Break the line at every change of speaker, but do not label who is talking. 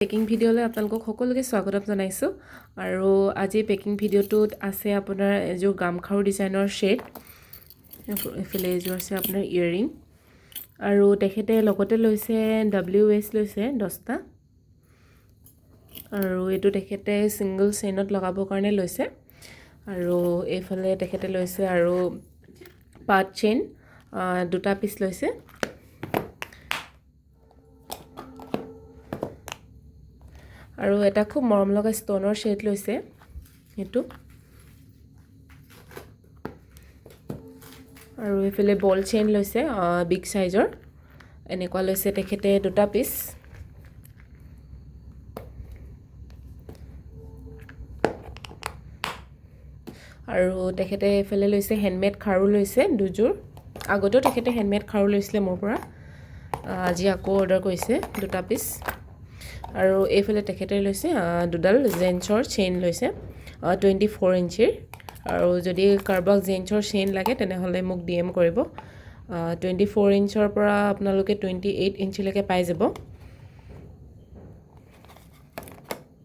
packing ভিডিঅ'লৈ আপোনালোকক সকলোকে স্বাগতম জনাইছোঁ আৰু আজি পেকিং ভিডিঅ'টোত আছে আপোনাৰ এযোৰ গামখাৰু ডিজাইনৰ শ্বেড এফালে এযোৰ আছে আপোনাৰ ইয়েৰিং আৰু তেখেতে লগতে লৈছে WS লৈছে 10টা আৰু এইটো তেখেতে সিঙ্গল চেইনত লগাবৰ কাৰণে লৈছে আৰু এইফালে তেখেতে লৈছে আৰু পাৰ্ট চেইন দুটা পিস লৈছে আৰু এটা খুব মৰম লগা ষ্টনৰ শেড লৈছে এটো আৰু এফালে বল চেইন লৈছে বিগ সাইজৰ এনেকুৱা লৈছে তেখেতে দুটা পিস আৰু তেখেতে এফালে লৈছে হ্যান্ডমেড খাৰু লৈছে দুজোৰ আগতেও তেখেতে হ্যান্ডমেড খাৰু লৈছিলে মোৰ পৰা আজি আকৌ অৰ্ডাৰ কৰিছে দুটা পিস আৰু এইফালে তেখেতে লৈছে দুডাল জেন্সৰ চেইন লৈছে 24 ইঞ্চিৰ আৰু যদি কাৰোবাক জেন্সৰ চেইন লাগে তেনেহলে মোক DM কৰিব 24 ইঞ্চৰ পৰা আপোনালোকে 28 ইঞ্চি লৈকে পাই যাব